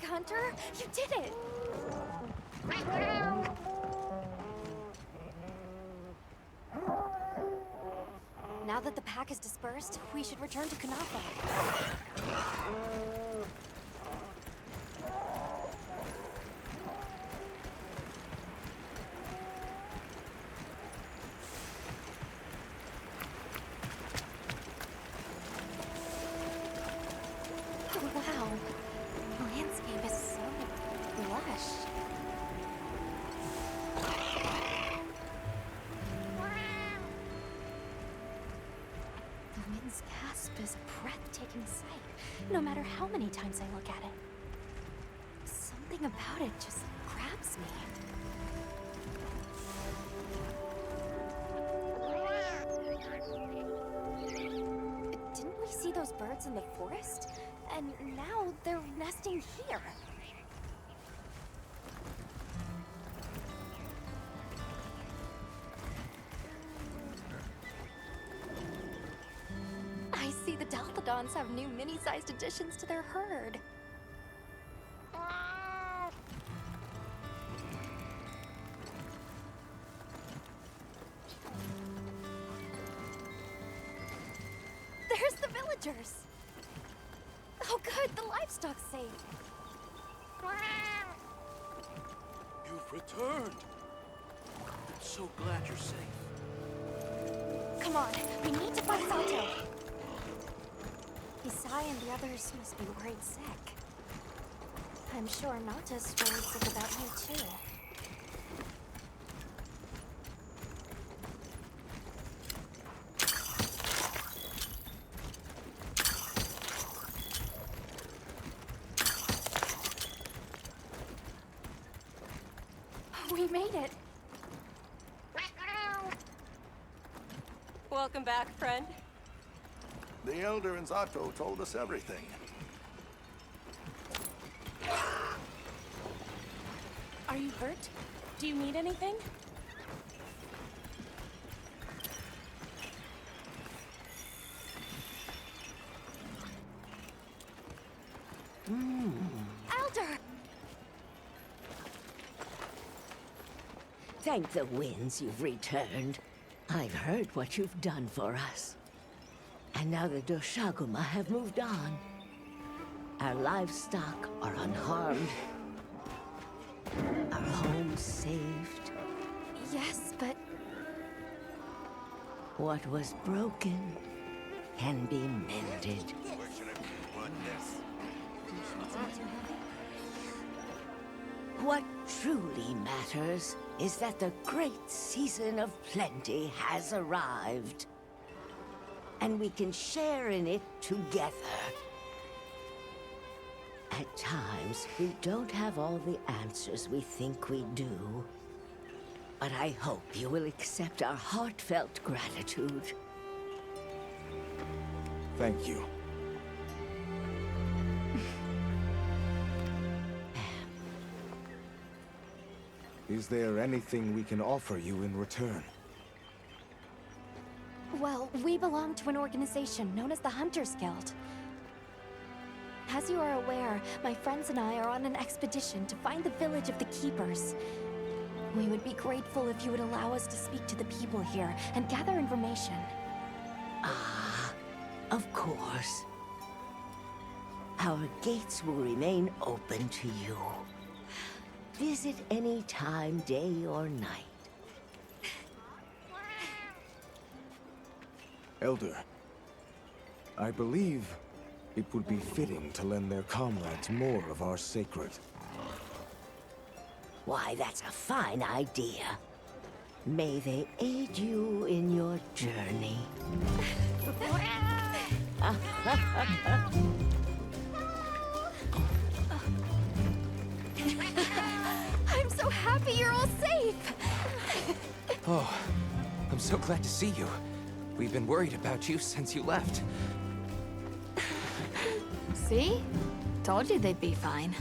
back, Hunter! You did it! Now that the pack is dispersed, we should return to Kanafa. Oh, wow. The landscape is so lush. The wind's gasp is a breathtaking sight, no matter how many times I look at it. Something about it just grabs me. Didn't we see those birds in the forest? And now they're nesting here. I see the Delthodons have new mini-sized additions to their herd. There's the villagers! Oh good, the livestock's safe. You've returned. I'm so glad you're safe. Come on, we need to find Sato. Isai and the others must be worried sick. I'm sure Nata's worried sick about you too. We made it! Welcome back, friend. The Elder and Zato told us everything. Are you hurt? Do you need anything? Elder! Thank the winds you've returned. I've heard what you've done for us. And now the Doshaguma have moved on. Our livestock are unharmed. Our home saved. Yes, but What was broken can be mended. What truly matters is that the great season of plenty has arrived. And we can share in it together. At times, we don't have all the answers we think we do. But I hope you will accept our heartfelt gratitude. Thank you. Is there anything we can offer you in return? well, we belong to an organization known as the Hunters Guild. As you are aware, my friends and I are on an expedition to find the village of the Keepers. We would be grateful if you would allow us to speak to the people here and gather information. Ah, of course. Our gates will remain open to you. Visit any time, day or night. Elder, I believe it would be fitting to lend their comrades more of our sacred. Why, that's a fine idea. May they aid you in your journey. I'm so happy you're all safe! Oh, I'm so glad to see you. We've been worried about you since you left. See? Told you they'd be fine.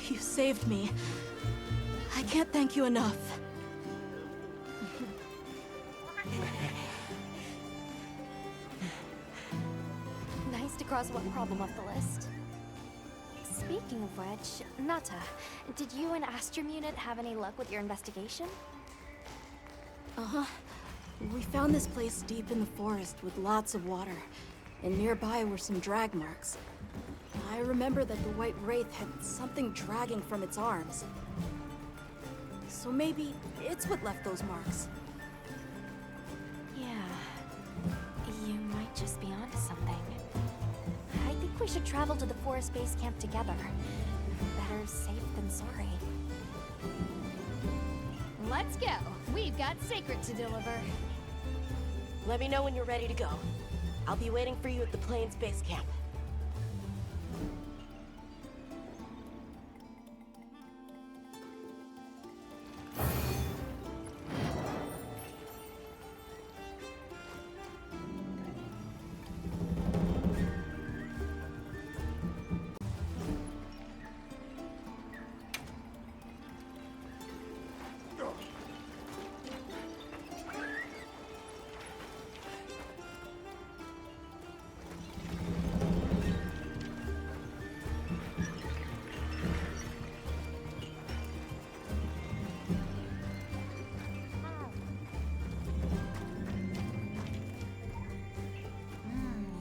You saved me. I can't thank you enough. cross one problem off the list. Speaking of which, Nata, did you and Astrum Unit have any luck with your investigation? Uh-huh. We found this place deep in the forest with lots of water, and nearby were some drag marks. I remember that the White Wraith had something dragging from its arms. So maybe it's what left those marks. Yeah. You might just be onto something. I think we should travel to the forest base camp together. Better safe than sorry. Let's go. We've got Sacred to deliver. Let me know when you're ready to go. I'll be waiting for you at the Plains base camp.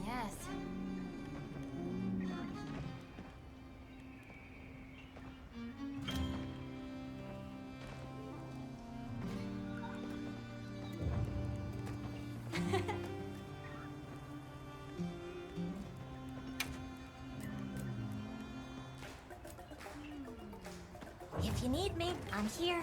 Yes. If you need me, I'm here.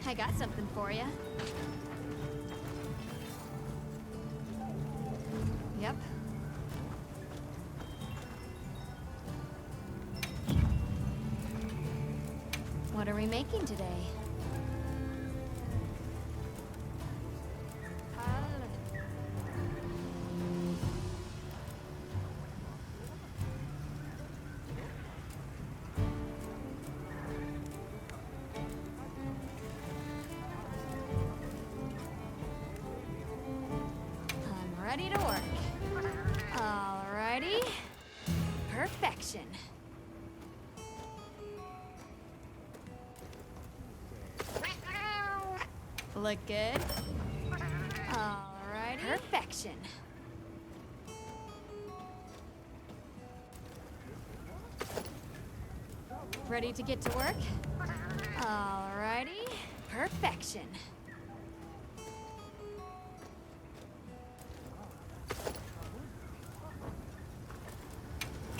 I got something for you. Yep. What are we making today? I'm ready to work. Alrighty. Perfection. Look good. Alrighty. Perfection. Ready to get to work? Alrighty. Perfection.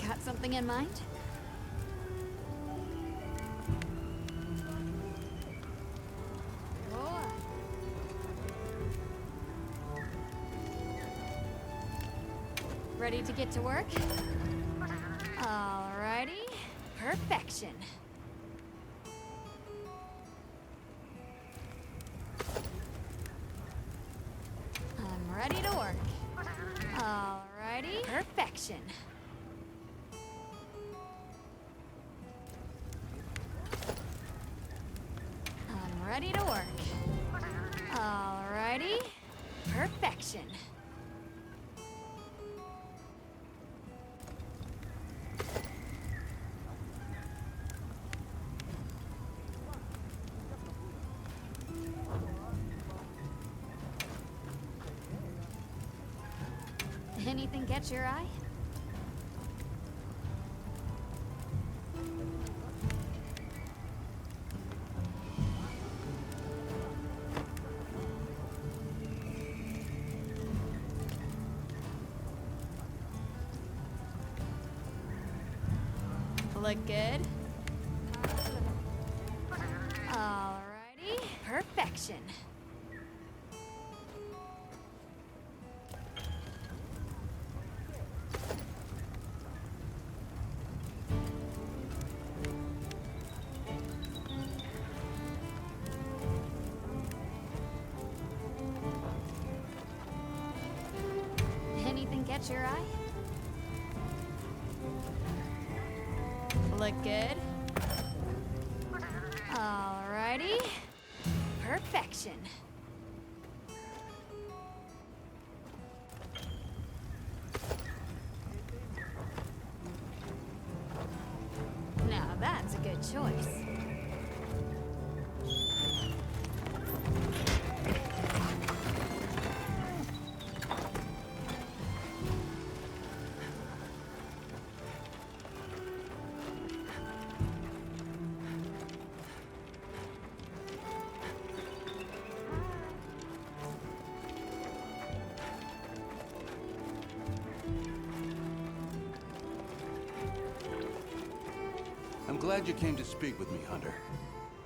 Got something in mind? Ready to get to work? Alrighty. Perfection. I'm ready to work. Alrighty. Perfection. I'm ready to work. Alrighty. Perfection. Anything catch your eye? Look good. Alrighty. Perfection. Anything catch your eye? Look good. Alrighty. Perfection. Now that's a good choice. I'm glad you came to speak with me, Hunter.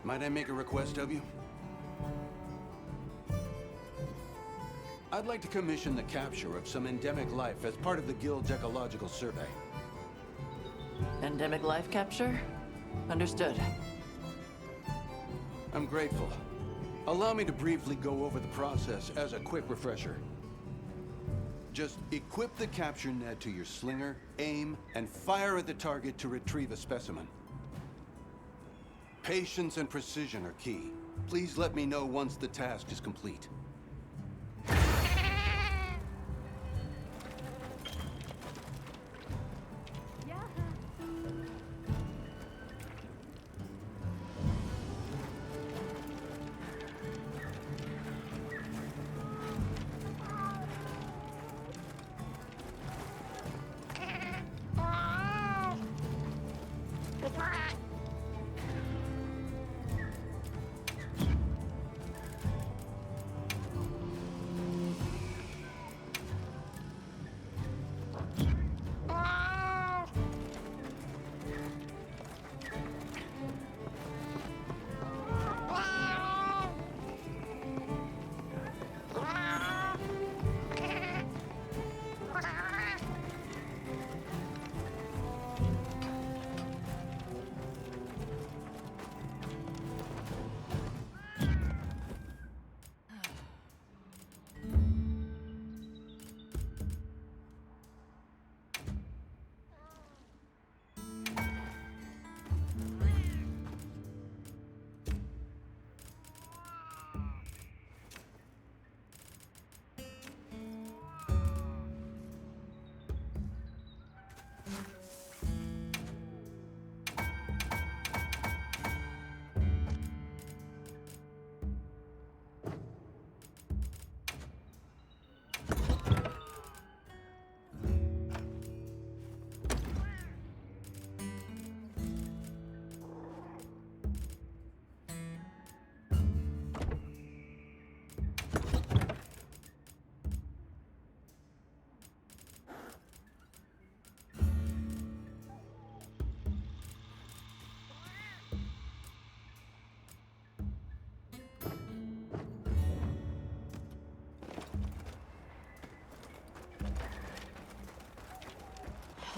Might I make a request of you? I'd like to commission the capture of some endemic life as part of the Guild's ecological survey. Endemic life capture? Understood. I'm grateful. Allow me to briefly go over the process as a quick refresher. Just equip the capture net to your slinger, aim, and fire at the target to retrieve a specimen. Patience and precision are key. Please let me know once the task is complete.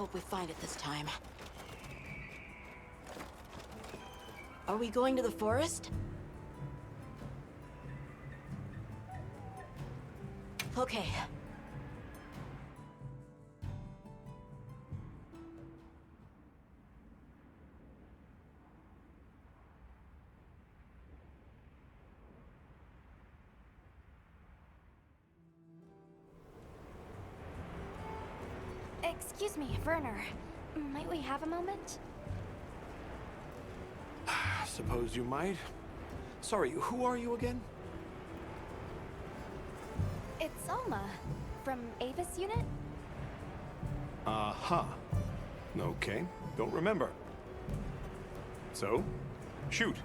hope we find it this time. Are we going to the forest? Okay. Excuse me, Werner. Might we have a moment? Suppose you might. Sorry, who are you again? It's Alma, from Avis unit? Uh-huh. Okay, don't remember. So, shoot.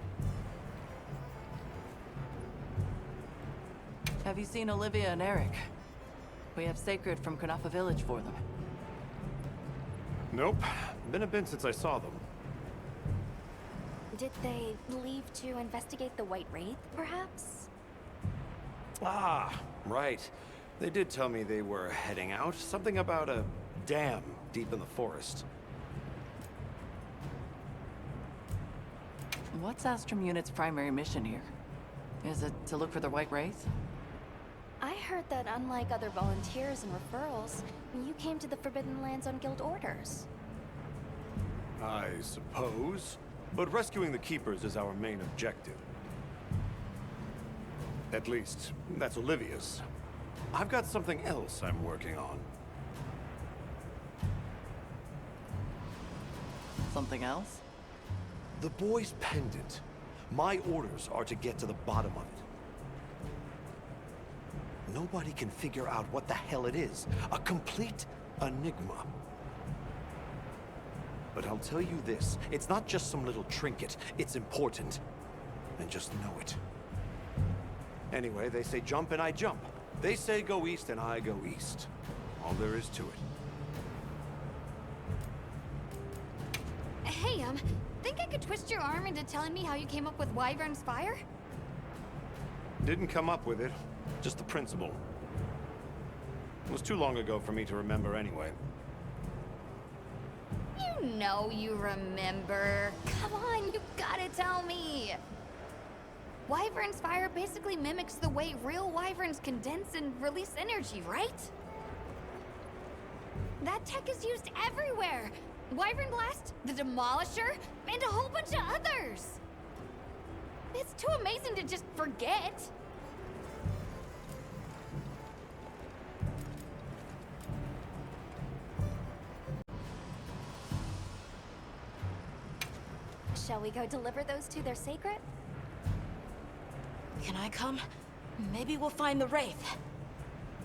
Have you seen Olivia and Eric? We have Sacred from Kunafa Village for them. Nope. Been a bit since I saw them. Did they leave to investigate the White Wraith, perhaps? Ah, right. They did tell me they were heading out. Something about a dam deep in the forest. What's Astrum Unit's primary mission here? Is it to look for the White Wraith? I heard that unlike other volunteers and referrals, you came to the Forbidden Lands on guild orders. I suppose. But rescuing the Keepers is our main objective. At least, that's Olivia's. I've got something else I'm working on. Something else? The boy's pendant. My orders are to get to the bottom of it. Nobody can figure out what the hell it is. A complete enigma. But I'll tell you this, it's not just some little trinket. It's important. And just know it. Anyway, they say jump and I jump. They say go east and I go east. All there is to it. Hey, think I could twist your arm into telling me how you came up with Wyvern's Fire? Didn't come up with it. Just the principle. It was too long ago for me to remember anyway. You know you remember. Come on, you gotta tell me. Wyvern's Fire basically mimics the way real wyverns condense and release energy, right? That tech is used everywhere. Wyvern Blast, the Demolisher, and a whole bunch of others. It's too amazing to just forget. Shall we go deliver those to their sacred? Can I come? Maybe we'll find the Wraith.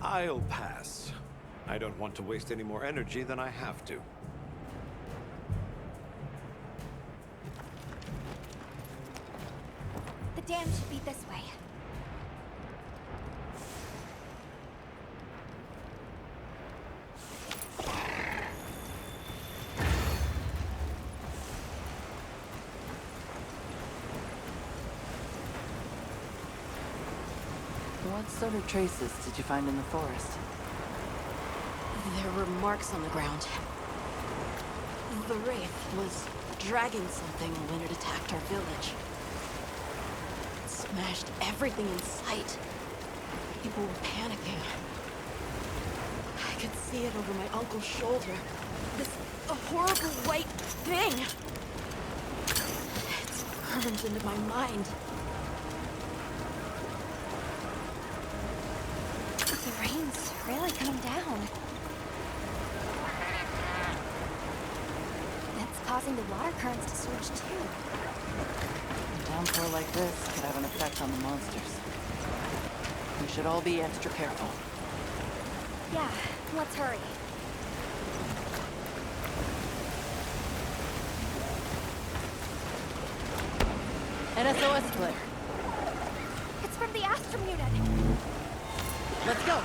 I'll pass. I don't want to waste any more energy than I have to. The dam should be this way. What sort of traces did you find in the forest? There were marks on the ground. The Wraith was dragging something when it attacked our village. It smashed everything in sight. People were panicking. I could see it over my uncle's shoulder. This horrible white thing. It's burned into my mind. The rain's really coming down. It's causing the water currents to surge too. A downpour like this could have an effect on the monsters. We should all be extra careful. Yeah, let's hurry. An SOS flare. It's from the Astrum unit. Let's go.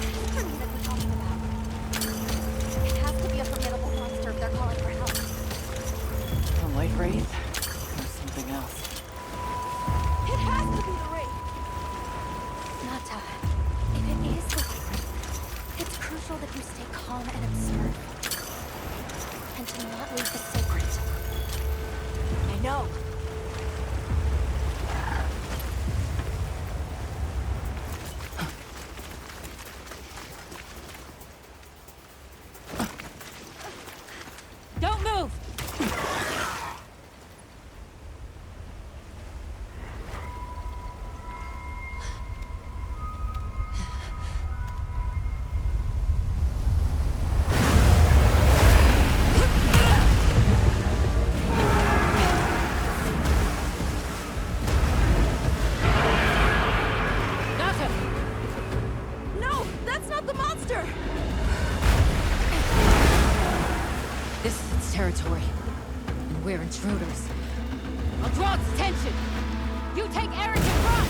Astrum unit we're talking about. It has to be a formidable monster if they're calling for help. A White Wraith? Or something else? It has to be the Wraith! Nata, if it crucial that you stay calm and observe. And to not leave the secret. I know. Don't move! No, that's not the monster! This is its territory, and we're intruders. I'll draw its attention! You take Eric and run!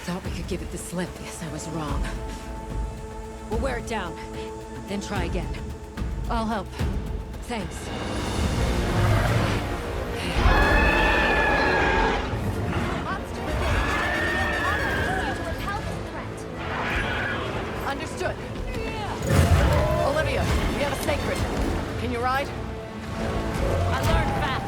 Thought we could give it the slip. Yes, I was wrong. We'll wear it down, then try again. I'll help. Thanks. Monster you to repel this threat. Understood. Olivia, we have a sacred. Can you ride? I learned fast.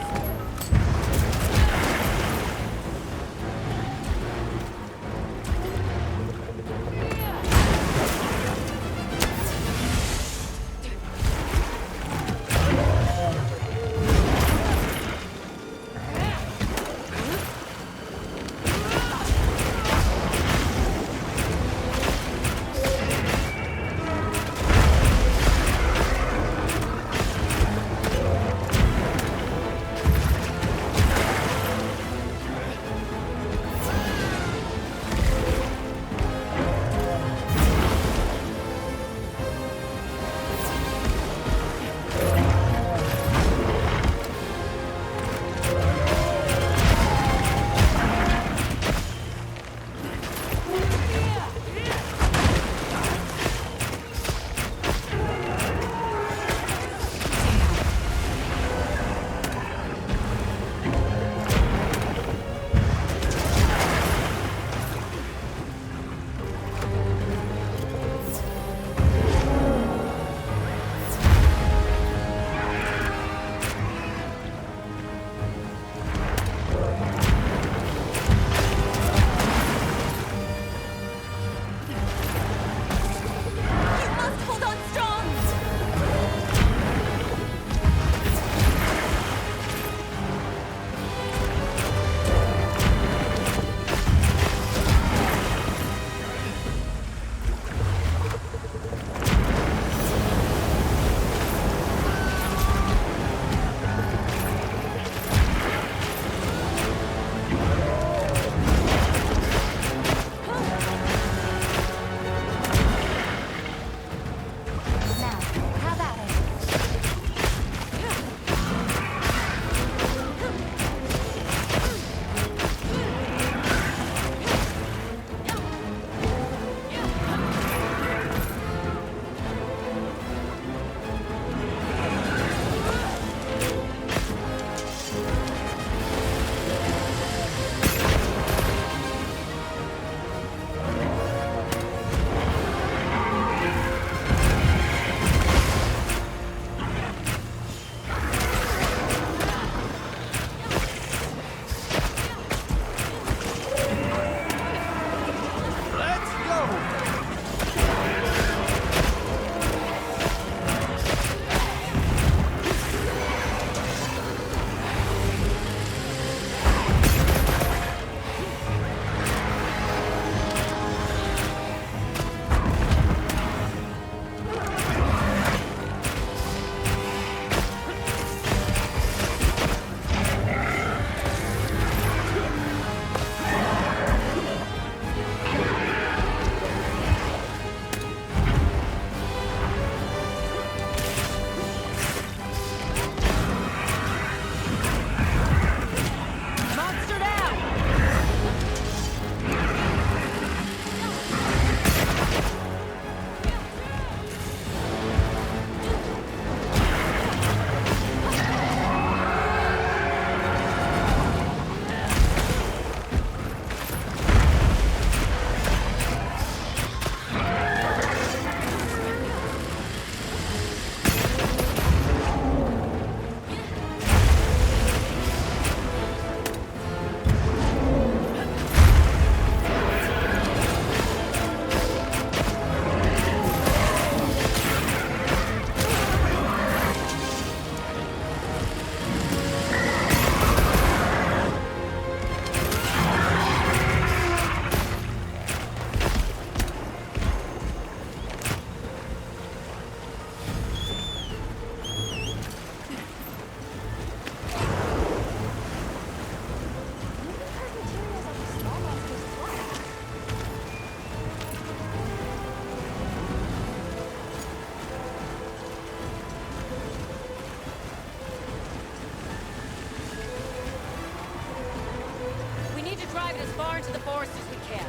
into the forest as we can.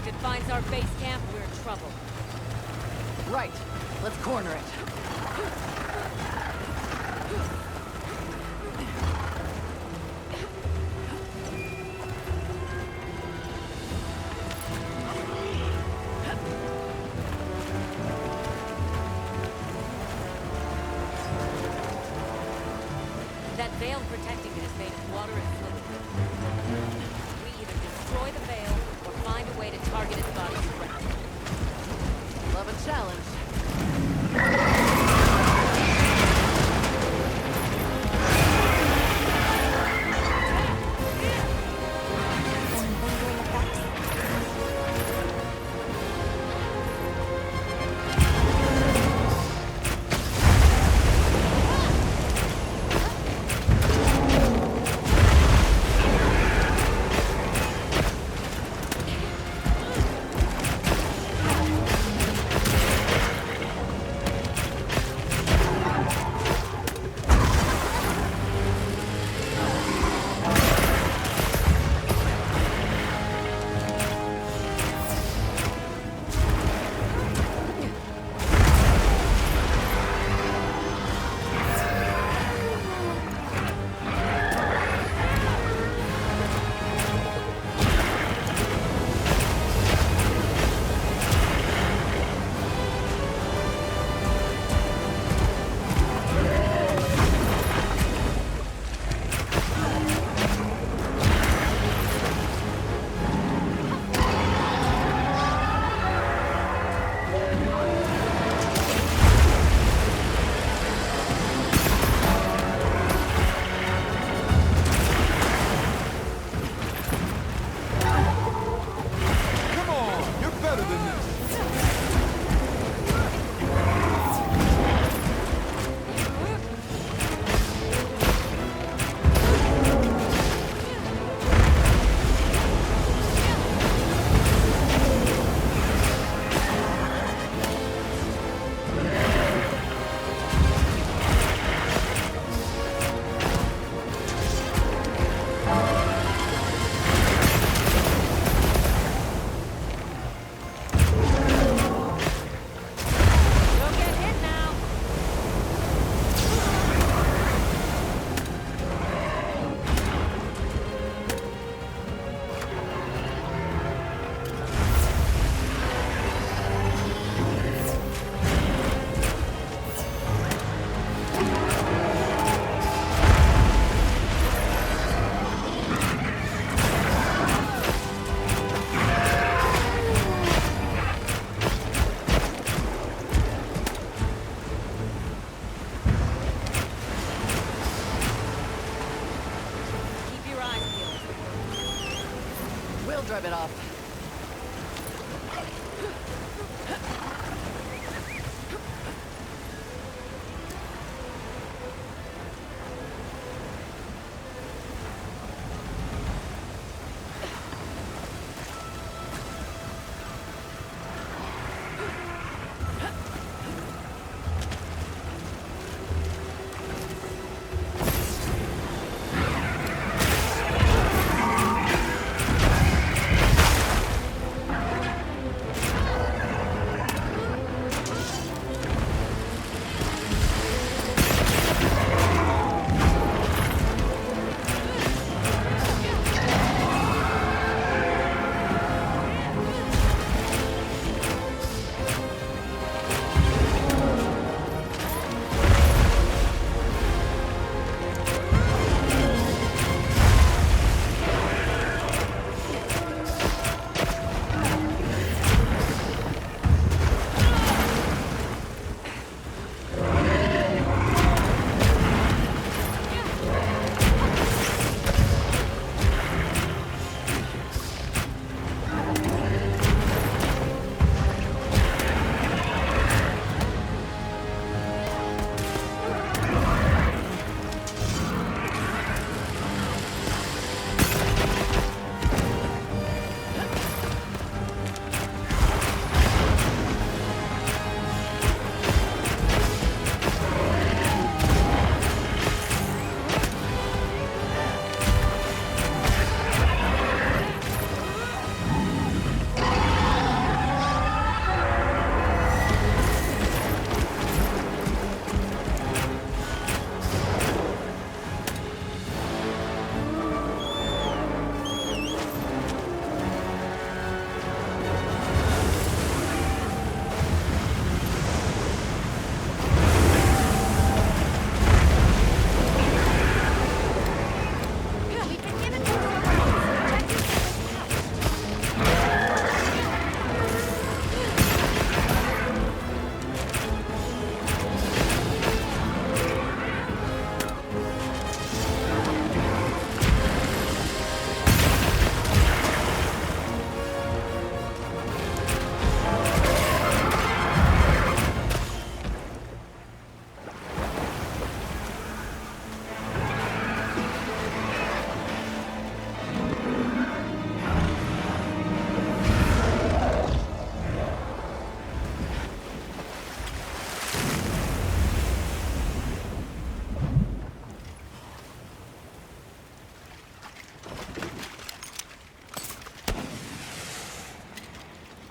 If it finds our base camp, we're in trouble. Right. Let's corner it. That veil protecting it is made of water and fluid. We either destroy the veil or find a way to target its body directly. Love a challenge. Drive it off.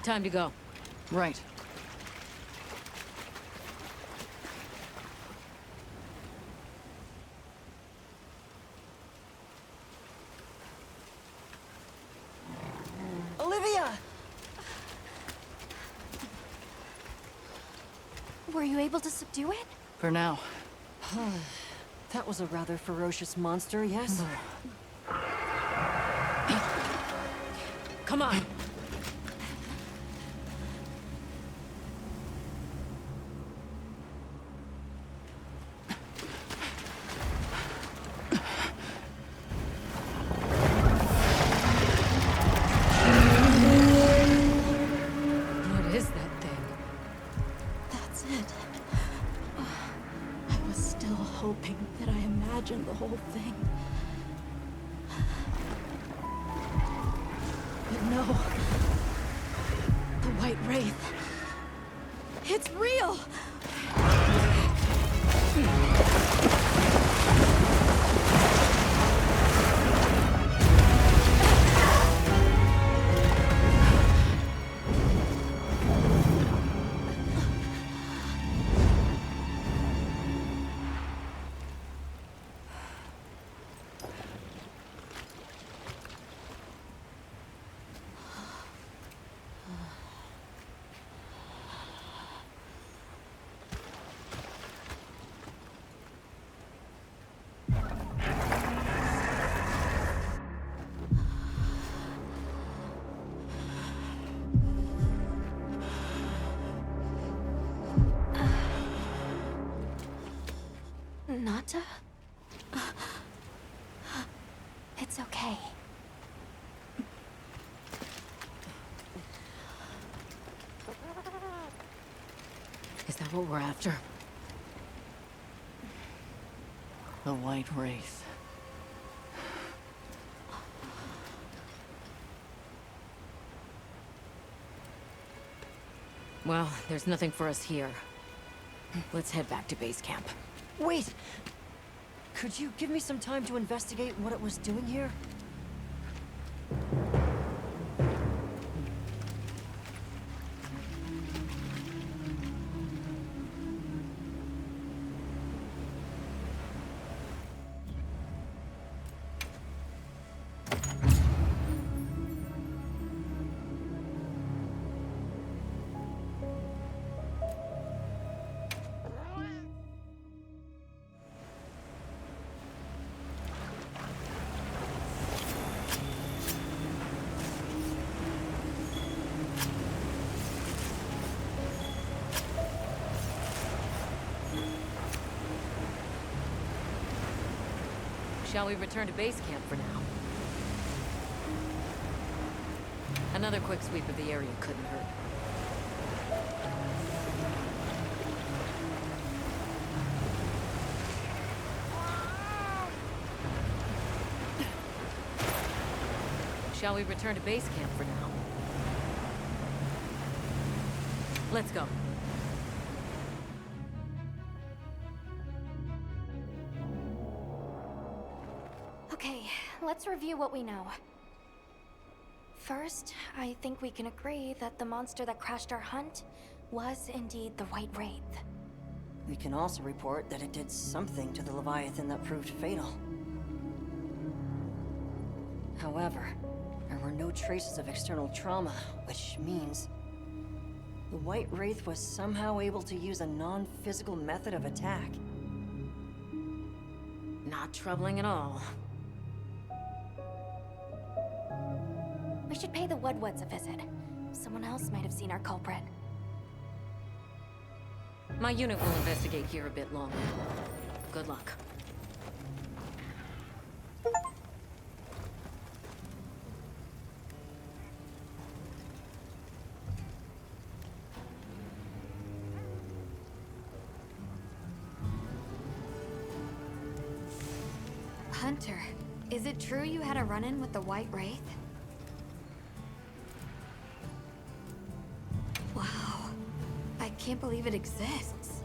Time to go. Right. Olivia! Were you able to subdue it? For now. That was a rather ferocious monster, yes? Come on. What is that thing? That's it. I was still hoping that I imagined the whole thing. But no. The White Wraith. It's real! Nata? It's okay. Is that what we're after? The White Wraith. Well, there's nothing for us here. Let's head back to base camp. Wait! Could you give me some time to investigate what it was doing here? Shall we return to base camp for now? Another quick sweep of the area couldn't hurt. Shall we return to base camp for now? Let's go. Okay, let's review what we know. First, I think we can agree that the monster that crashed our hunt was indeed the White Wraith. We can also report that it did something to the Leviathan that proved fatal. However, there were no traces of external trauma, which means the White Wraith was somehow able to use a non-physical method of attack. Not troubling at all. We should pay the Woodwoods a visit. Someone else might have seen our culprit. My unit will investigate here a bit longer. Good luck. Hunter, is it true you had a run-in with the White Wraith? Wow. I can't believe it exists.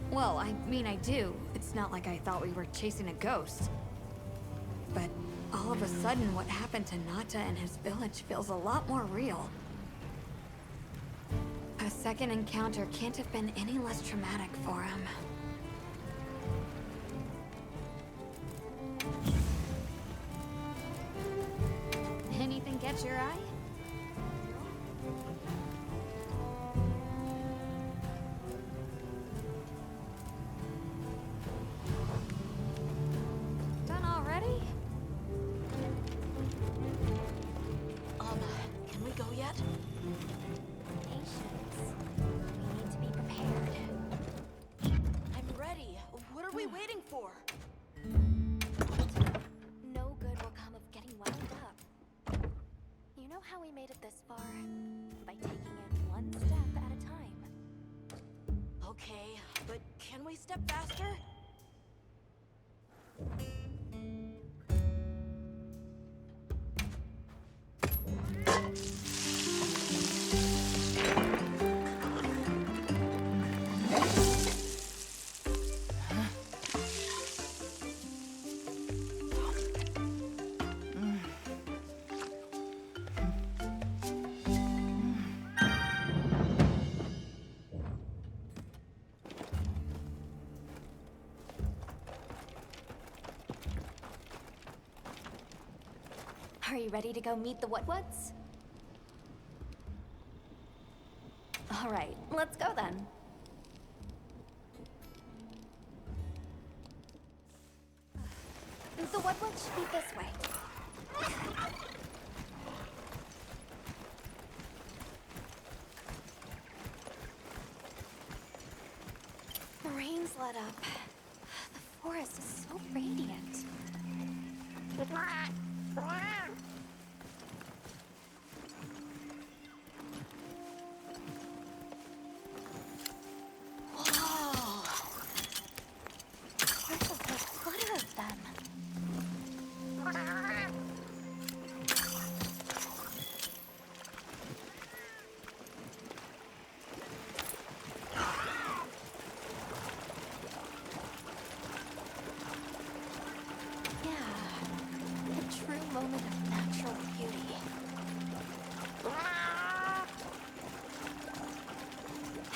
Well, I mean, I do. It's not like I thought we were chasing a ghost. But all of a sudden, what happened to Nata and his village feels a lot more real. second encounter can't have been any less traumatic for him. Anything catch your eye? Done already? Can we go yet? Patience. We need to be prepared. I'm ready. What are we waiting for? No good will come of getting wound up. You know how we made it this far? By taking it one step at a time. Okay, but can we step faster? Are you ready to go meet the what-whats? All right, let's go then. The what-what should be this way. The rain's let up. The forest is so radiant. Whoa! There's a whole clutter of them. Yeah, a true moment of natural beauty.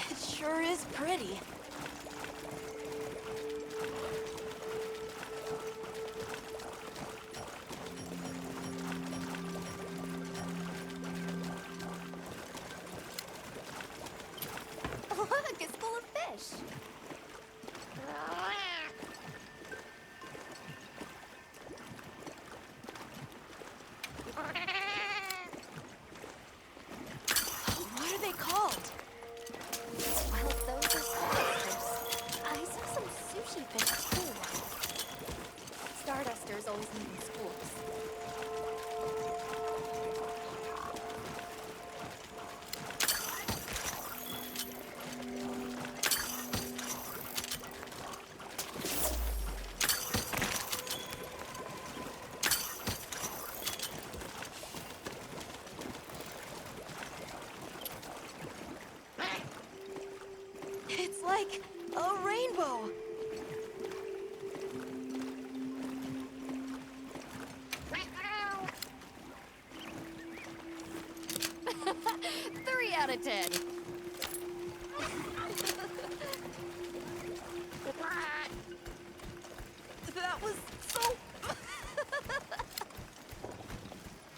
It sure is pretty. Look, it's full of fish. What are they called? Well, those are stardusters. I saw some sushi fish too. Stardusters always meet in schools. It's like a rainbow. Three out of 10. That was so...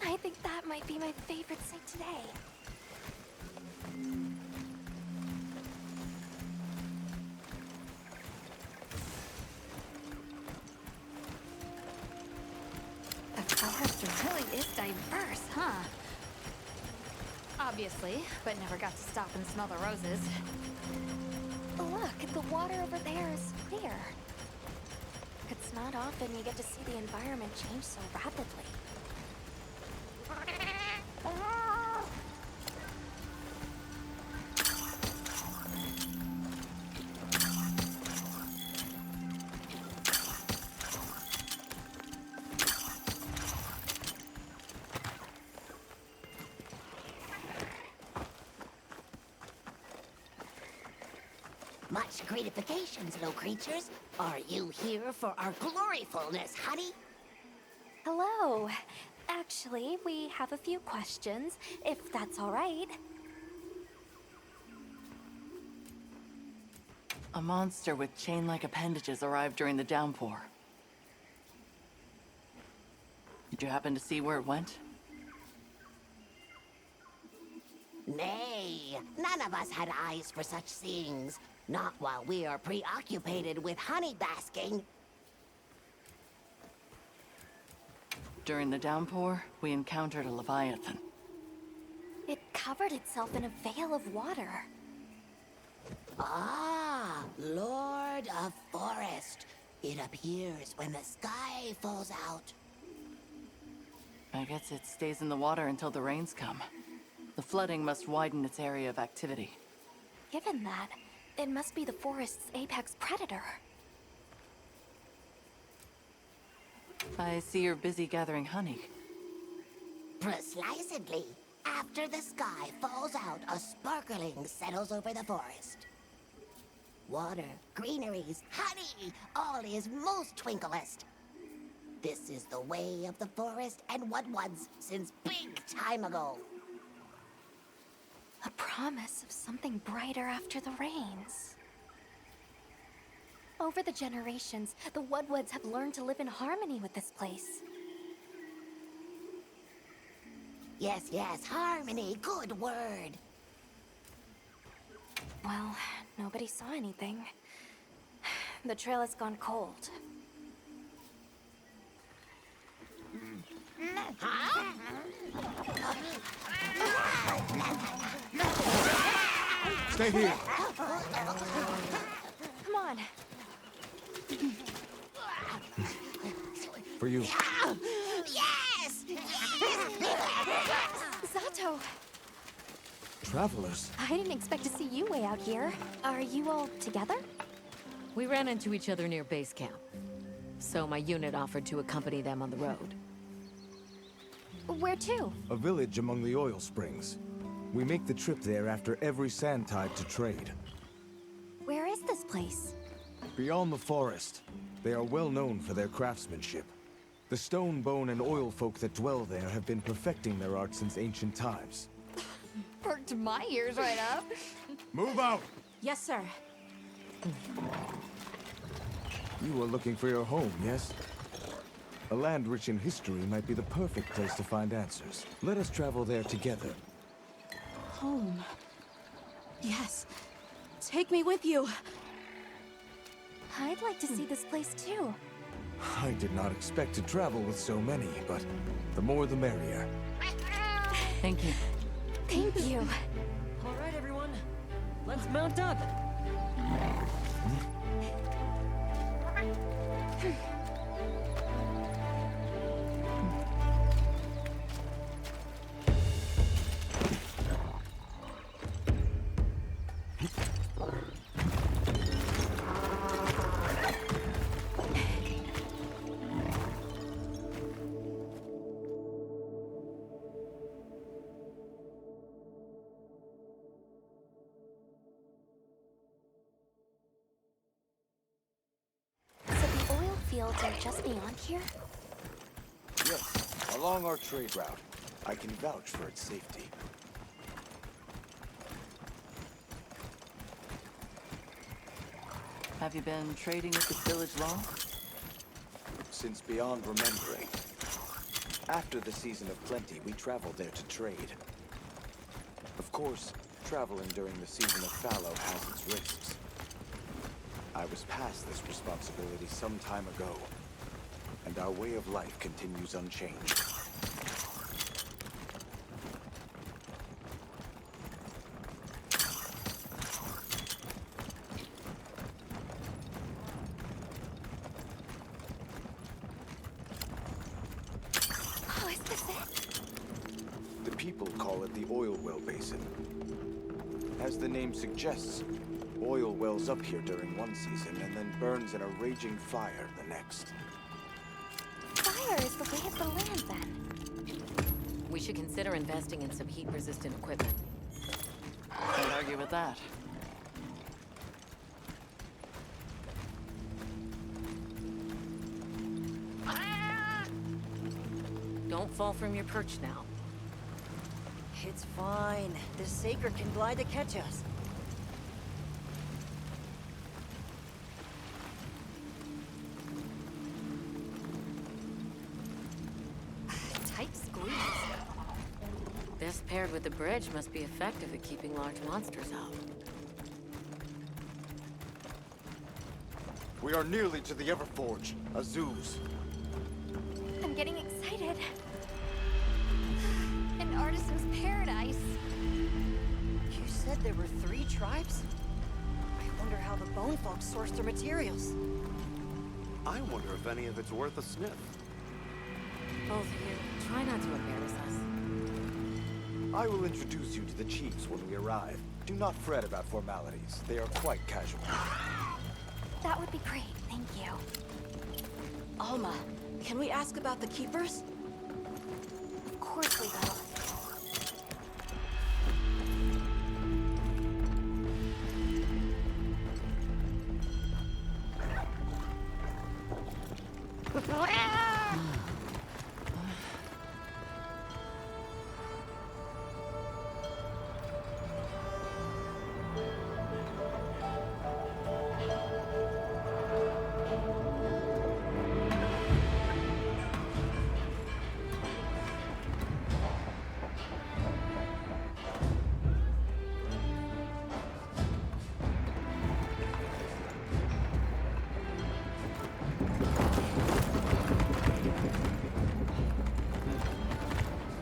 I think that might be my favorite sight today. The forest really is diverse, huh? Obviously, but never got to stop and smell the roses. Look, the water over there is clear. It's not often you get to see the environment change so rapidly. Much gratifications, little creatures. Are you here for our gloryfulness, honey? Hello. Actually, we have a few questions, if that's all right. A monster with chain-like appendages arrived during the downpour. Did you happen to see where it went? Nay, none of us had eyes for such things. Not while we are preoccupied with honey basking. During the downpour, we encountered a leviathan. It covered itself in a veil of water. Ah, Lord of Forest. It appears when the sky falls out. I guess it stays in the water until the rains come. The flooding must widen its area of activity. Given that, it must be the forest's apex predator. I see you're busy gathering honey. Precisely. After the sky falls out, a sparkling settles over the forest. Water, greeneries, honey, all is most twinklest. This is the way of the forest and what was since big time ago. A promise of something brighter after the rains. Over the generations, the Woodwoods have learned to live in harmony with this place. Yes, yes, harmony, good word. Well, nobody saw anything. The trail has gone cold. Stay here. Come on. For you. Yes! Zato! Travelers? I didn't expect to see you way out here. Are you all together? We ran into each other near base camp, so my unit offered to accompany them on the road. Where to? A village among the oil springs. We make the trip there after every sand tide to trade. Where is this place? Beyond the forest, they are well known for their craftsmanship. The stone, bone, and oil folk that dwell there have been perfecting their art since ancient times. Perked my ears right up. Move out! Yes, sir. You are looking for your home, yes? A land rich in history might be the perfect place to find answers. Let us travel there together. Home. Yes. Take me with you. I'd like to see this place too. I did not expect to travel with so many, but the more the merrier. Thank you. Thank you. All right, everyone. Let's mount up. Fields are just beyond here? Yes, along our trade route. I can vouch for its safety. Have you been trading with this village long? Since beyond remembering. After the season of plenty, we traveled there to trade. Of course, traveling during the season of fallow has its risks. I was past this responsibility some time ago, and our way of life continues unchanged. Oh, is this it? The people call it the oil well basin. As the name suggests, oil wells up here during one season and then burns in a raging fire the next. Fire is the way of the land, then. We should consider investing in some heat-resistant equipment. Can't argue with that. Don't fall from your perch now. It's fine. The Saker can glide to catch us. paired with the bridge, must be effective at keeping large monsters out. We are nearly to the Everforge, Azuz. I'm getting excited. An artisan's paradise. You said there were 3 tribes? I wonder how the bone folks source their materials. I wonder if any of it's worth a sniff. Both of you, try not to embarrass us. I will introduce you to the chiefs when we arrive. Do not fret about formalities. They are quite casual. That would be great, thank you. Alma, can we ask about the keepers? Of course we will.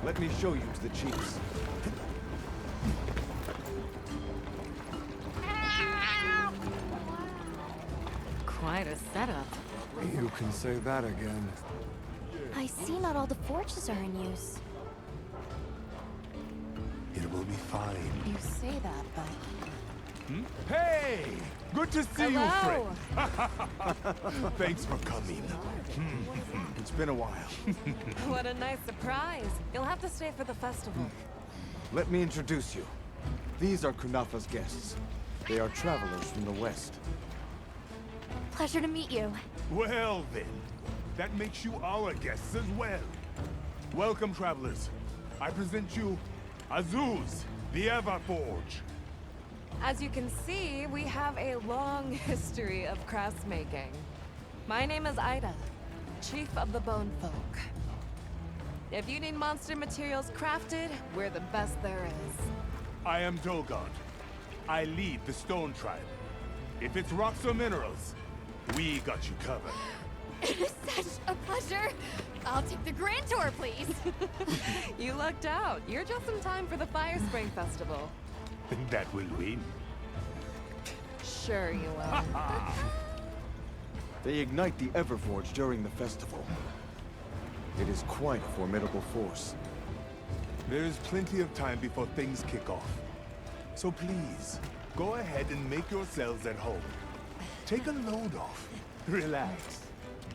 Let me show you to the chiefs. Quite a setup. You can say that again. I see not all the forges are in use. It will be fine. You say that, but... Hey! Good to see Hello. you, friend. Thanks for coming. It's been a while. What a nice surprise. You'll have to stay for the festival. Let me introduce you. These are Kunafa's guests. They are travelers from the west. Pleasure to meet you. Well then, that makes you our guests as well. Welcome, travelers. I present you Azuz, the Everforge. As you can see, we have a long history of craftsmaking. My name is Ida, Chief of the Bone Folk. If you need monster materials crafted, we're the best there is. I am Dolgod. I lead the Stone Tribe. If it's rocks or minerals, we got you covered. It is such a pleasure. I'll take the grand tour, please. You lucked out. You're just in time for the Fire Spring Festival. That will win. Sure you will. They ignite the Everforge during the festival. It is quite a formidable force. There is plenty of time before things kick off. So please, go ahead and make yourselves at home. Take a load off. Relax.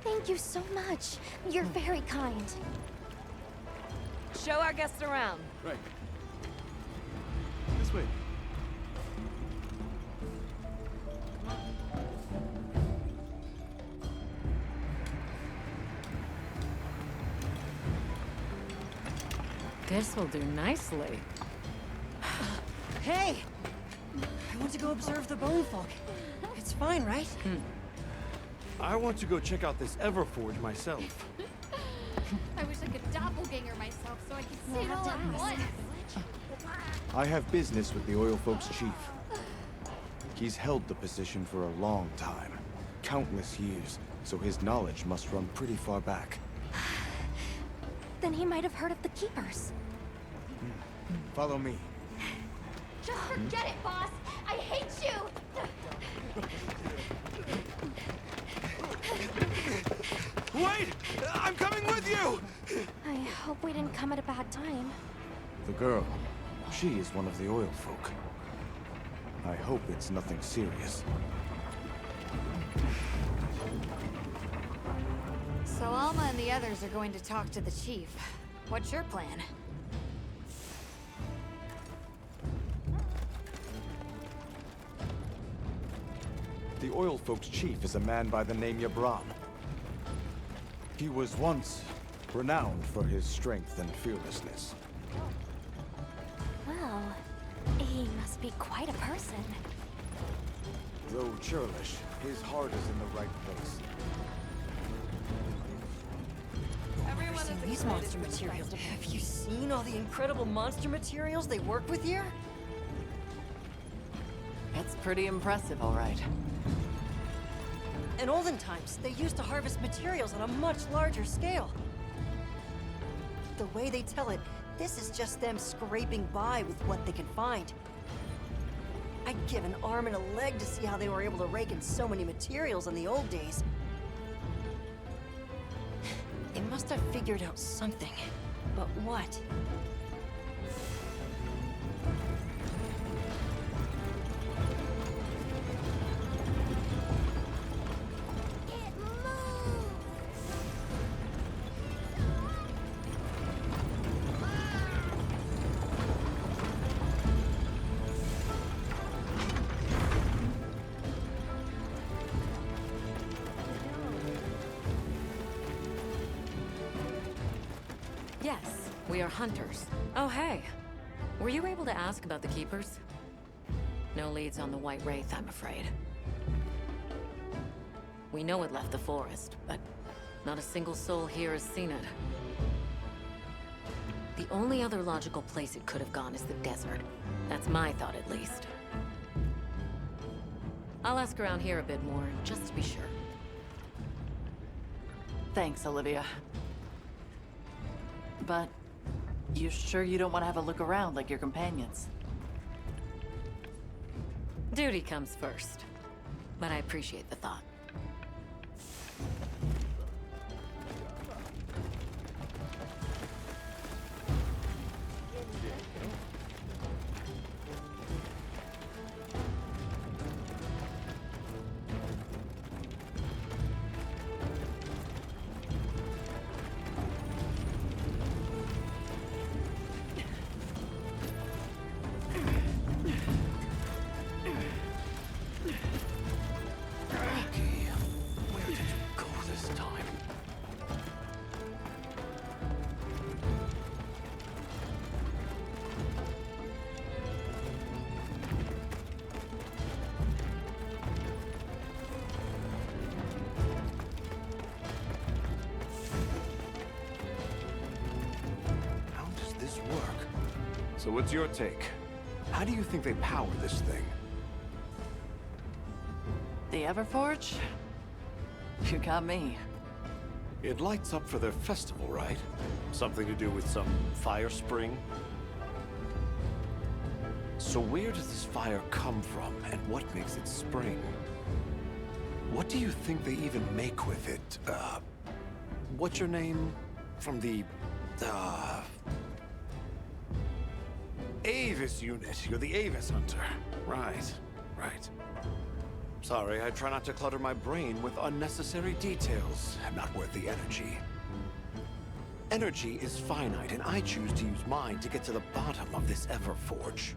Thank you so much. You're very kind. Show our guests around. Right. This way. This will do nicely. Hey! I want to go observe the bone folk. It's fine, right? I want to go check out this Everforge myself. I wish I could doppelganger myself so I could see it all at once. I have business with the Oil Folks' chief. He's held the position for a long time. Countless years, so his knowledge must run pretty far back. Then he might have heard of the Keepers. Follow me. Just forget it, boss. I hate you. Wait! I'm coming with you! I hope we didn't come at a bad time. The girl, she is one of the Oil Folk. I hope it's nothing serious. So Alma and the others are going to talk to the chief. What's your plan? The Oil Folks' chief is a man by the name Yabran. He was once renowned for his strength and fearlessness. Well, he must be quite a person. Though churlish, his heart is in the right place. Everyone never seen these monster materials. Have you seen all the incredible monster materials they work with here? It's pretty impressive, all right. In olden times, they used to harvest materials on a much larger scale. The way they tell it, this is just them scraping by with what they can find. I'd give an arm and a leg to see how they were able to rake in so many materials in the old days. They must have figured out something. But what? Yes, we are hunters. Oh, hey. Were you able to ask about the Keepers? No leads on the White Wraith, I'm afraid. We know it left the forest, but not a single soul here has seen it. The only other logical place it could have gone is the desert. That's my thought, at least. I'll ask around here a bit more, just to be sure. Thanks, Olivia. But you sure you don't want to have a look around like your companions? Duty comes first, but I appreciate the thought. So what's your take? How do you think they power this thing? The Everforge? You got me. It lights up for their festival, right? Something to do with some fire spring? So where does this fire come from, and what makes it spring? What do you think they even make with it? What's your name? From the, Avis unit. You're the Avis hunter. Right, right. Sorry, I try not to clutter my brain with unnecessary details. I'm not worth the energy. Energy is finite, and I choose to use mine to get to the bottom of this Everforge.